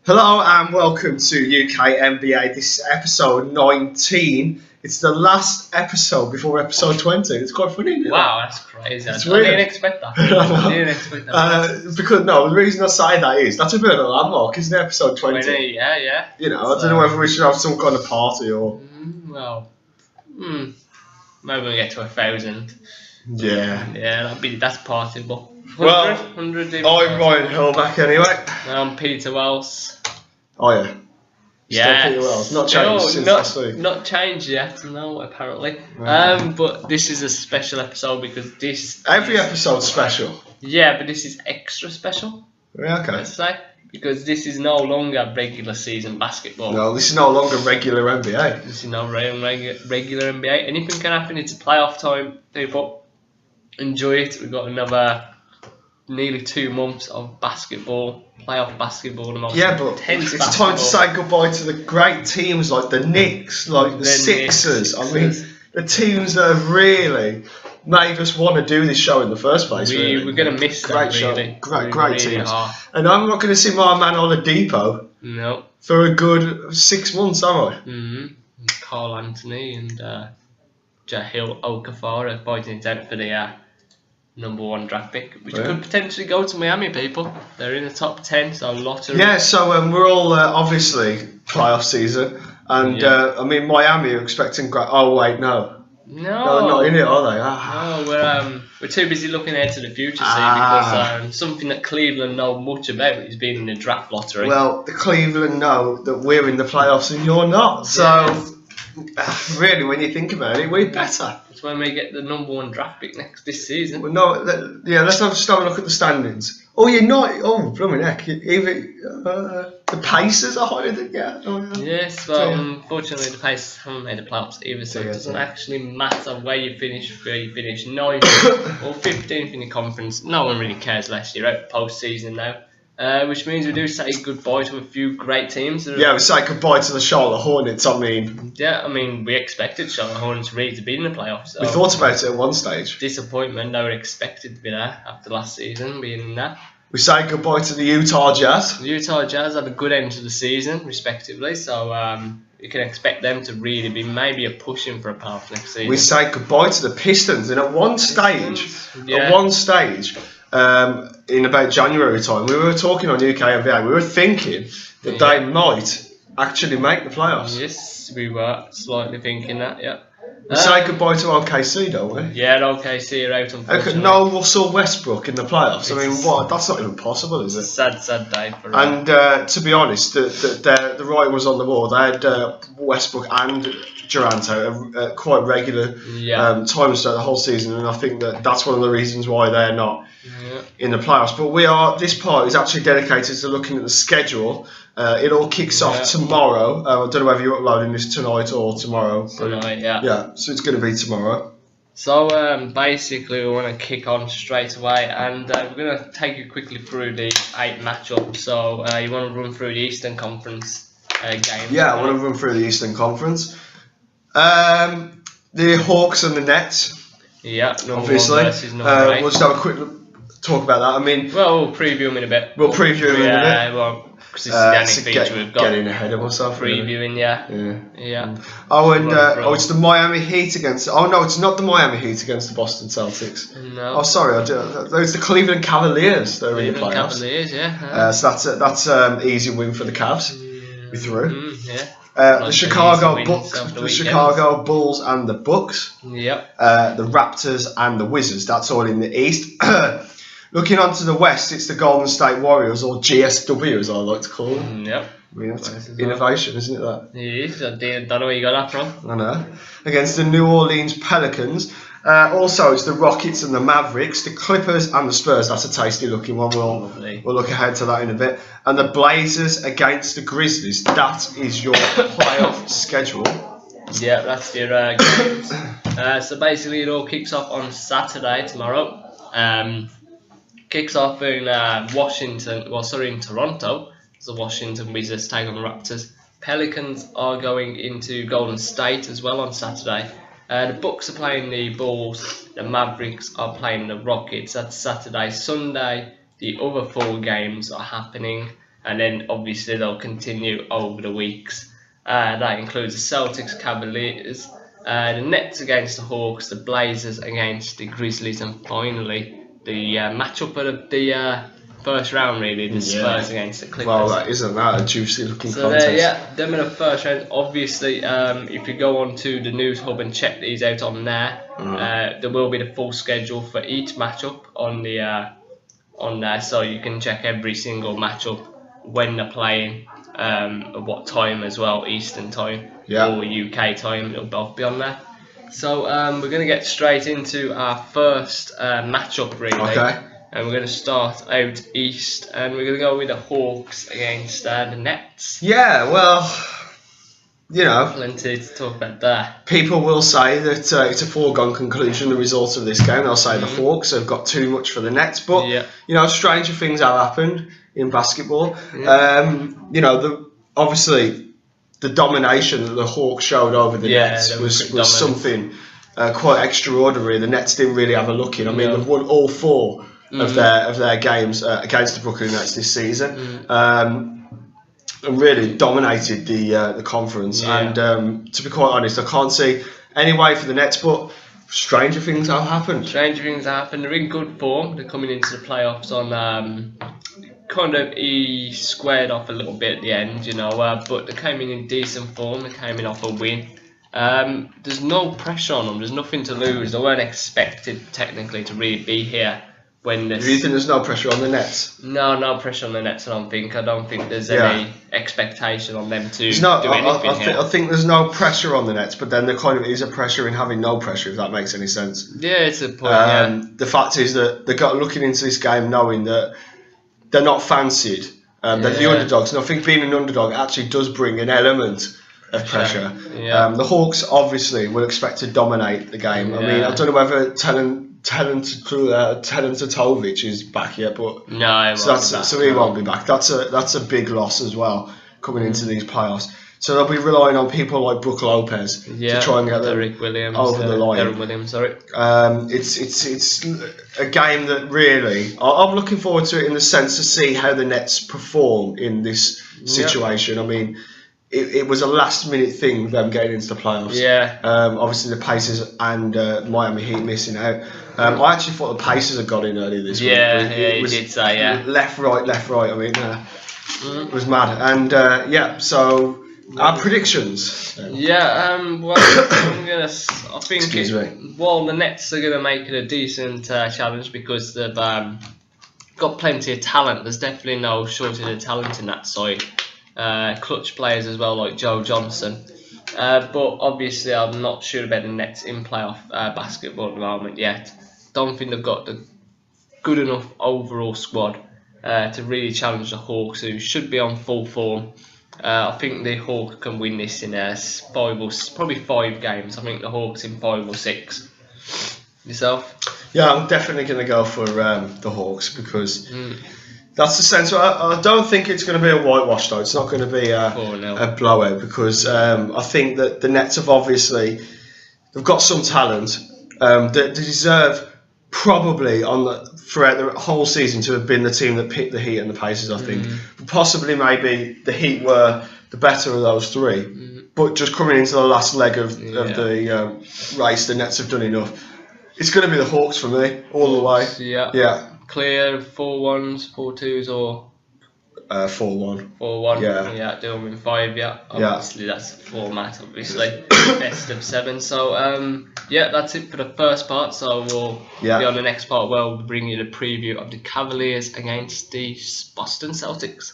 Hello and welcome to UK NBA. This is episode 19. It's the last episode before episode 20. It's quite funny, isn't it? Wow, that's crazy. It's I weird. didn't expect that. I didn't expect that. Because the reason I say that is that's a bit of a landmark, isn't it? Episode 20. 20, yeah. You know, I don't know whether we should have some kind of party or. Maybe we'll get to 1,000. Yeah. That's partiable. 100. I'm Ryan Hillback anyway. I'm Peter Wells. Oh yeah. Yeah. Peter Wells. Not changed since last week. Not changed yet, no, apparently. Okay. But this is a special episode because Every episode's special. Yeah, but this is extra special. Yeah, okay. Let's say. Because this is no longer regular season basketball. No, this is no longer regular NBA. This is no regular NBA. Anything can happen. It's a playoff time, people. Enjoy it. We've got another nearly 2 months of playoff basketball. The most Yeah, but intense it's basketball. time to say goodbye to the great teams like the Knicks, like the Sixers. I mean, the teams that have really made us want to do this show in the first place. We're going to miss great that, show. really. Great really teams. Are. And I'm not going to see my man Oladipo No. for a good 6 months, am I? Carl Anthony and Jahlil Okafor are fighting it out for the #1 draft pick, which could potentially go to Miami, people. They're in the top 10, so lottery. Yeah, so we're all obviously playoff season. And I mean, Miami are expecting great. Oh, wait, no. No, they're not in it, are they? No, we're too busy looking ahead to the future, because something that Cleveland know much about is being in the draft lottery. Well, the Cleveland know that we're in the playoffs and you're not. So, really, when you think about it, we're better. That's when we get the #1 draft pick this season. Well, no, let's just have a look at the standings. Oh, you're not. Oh, blooming heck! Even the Pacers are higher than you. Yes, well, unfortunately, the Pacers haven't made the playoffs either, so it doesn't actually matter where you finish, 9th or 15th in the conference. No one really cares unless you're out post-season now. Which means we do say goodbye to a few great teams. Yeah, we say goodbye to the Charlotte Hornets. I mean, we expected Charlotte Hornets really to be in the playoffs. So we thought about it at one stage. Disappointment, they were expected to be there after last season, being in that. We say goodbye to the Utah Jazz. The Utah Jazz had a good end to the season, respectively, so you can expect them to really be maybe pushing for a playoff next season. We say goodbye to the Pistons, and at one stage, in about January time, we were talking on UK NBA. We were thinking that they might actually make the playoffs. Yes, we were slightly thinking that. Yeah. We say goodbye to OKC, don't we? Yeah, OKC are out, unfortunately. No Russell Westbrook in the playoffs. I mean, what? That's not even possible, is it? Sad day for him. And to be honest, the writing was on the wall. They had Westbrook and Durant out at quite regular times throughout the whole season, and I think that's one of the reasons why they're not in the playoffs. But this part is actually dedicated to looking at the schedule. It all kicks off tomorrow. I don't know whether you're uploading this tonight or tomorrow. Tonight, yeah. Yeah, so it's going to be tomorrow. So basically, we want to kick on straight away, and we're going to take you quickly through the 8 matchups. So you want to run through the Eastern Conference games? Yeah, I want to run through the Eastern Conference. The Hawks and the Nets. Yeah, obviously. We'll just have a quick talk about that. I mean, we'll preview them in a bit. We'll preview them in a bit. Well, because this is the only feature we've got. Getting ahead of myself. Previewing, yeah. Oh, and it's the Miami Heat against. Oh no, it's not the Miami Heat against the Boston Celtics. No. Oh, sorry, it's the Cleveland Cavaliers that are in the playoffs. Cavaliers, yeah. So that's an easy win for the Cavs. We're through. The Chicago Bulls and the Bucks. Yep. The Raptors and the Wizards. That's all in the East. Looking onto the West, it's the Golden State Warriors, or GSW as I like to call them. Yep. I mean, that's innovation, isn't it? That. It is. I don't know where you got that from. I know. Against the New Orleans Pelicans. Also, it's the Rockets and the Mavericks, the Clippers and the Spurs. That's a tasty looking one. We'll look ahead to that in a bit. And the Blazers against the Grizzlies. That is your playoff schedule. Yeah, that's your games. So basically, it all kicks off on Saturday tomorrow. Kicks off in in Toronto. The Washington Wizards take on the Raptors. Pelicans are going into Golden State as well on Saturday. The Bucks are playing the Bulls. The Mavericks are playing the Rockets. That's Saturday. Sunday, the other 4 games are happening. and then obviously they'll continue over the weeks. That includes the Celtics, Cavaliers, the Nets against the Hawks, the Blazers against the Grizzlies, and finally the matchup of the first round, really, the Spurs against the Clippers. Well, isn't that a juicy looking contest? Them in the first round. Obviously, if you go on to the News Hub and check these out on there, there will be the full schedule for each matchup on there, so you can check every single matchup, when they're playing, at what time as well, Eastern time or UK time. It'll both be on there. So we're going to get straight into our first matchup, really. Okay. And we're going to start out east, and we're going to go with the Hawks against the Nets. Yeah, well, you know, plenty to talk about there. People will say that it's a foregone conclusion, the results of this game. They'll say the Hawks have got too much for the Nets, but you know, stranger things have happened in basketball. You know, obviously the domination that the Hawks showed over the Nets was something quite extraordinary. The Nets didn't really have a look in. I mean, they've won all four of their games against the Brooklyn Nets this season. And really dominated the conference. And to be quite honest, I can't see any way for the Nets, but stranger things have happened. They're in good form. They're coming into the playoffs on kind of squared off a little bit at the end, you know, but they came in decent form. They came in off a win. There's no pressure on them. There's nothing to lose. They weren't expected technically to really be here. Do you think there's no pressure on the Nets? No pressure on the Nets. I don't think there's any expectation on them to do anything here. I think there's no pressure on the Nets, but then there kind of is a pressure in having no pressure, if that makes any sense. Yeah, it's a point. The fact is that they got looking into this game knowing that they're not fancied. They're the underdogs, and I think being an underdog actually does bring an element of pressure. The Hawks obviously will expect to dominate the game. I mean, I don't know whether Teletovic is back yet, but so he won't be back. That's a big loss as well coming into these playoffs. So they'll be relying on people like Brook Lopez to try and get them over the line. Derek Williams, sorry. It's a game that really I'm looking forward to it in the sense to see how the Nets perform in this situation. I mean, it was a last minute thing, them getting into the playoffs. Obviously the Pacers and Miami Heat missing out. I actually thought the Pacers had got in earlier this week. You did say, left, right. I mean, it was mad. And so our predictions. Well, I think the Nets are gonna make it a decent challenge because they've got plenty of talent. There's definitely no shortage of talent in that side. Clutch players as well, like Joe Johnson. But obviously, I'm not sure about the Nets in playoff basketball at the moment yet. Don't think they've got the good enough overall squad to really challenge the Hawks, who should be on full form. I think the Hawks can win this in probably 5 games. I think the Hawks in 5 or 6. Yourself? Yeah, I'm definitely going to go for the Hawks because that's the sense. I don't think it's going to be a whitewash though. It's not going to be a blowout because I think that the Nets have they've got some talent. They deserve probably throughout the whole season to have been the team that picked the Heat and the Pacers. I think possibly maybe the Heat were the better of those three, but just coming into the last leg of the race, the Nets have done enough. It's going to be the Hawks for me all the way. Yeah. Clear 4-1s, 4-2s, or 4-1. 4-1. Yeah. Do them in 5. Obviously, that's the format. Obviously, best of 7. So that's it for the first part. So we'll be on the next part where we'll bring you the preview of the Cavaliers against the Boston Celtics.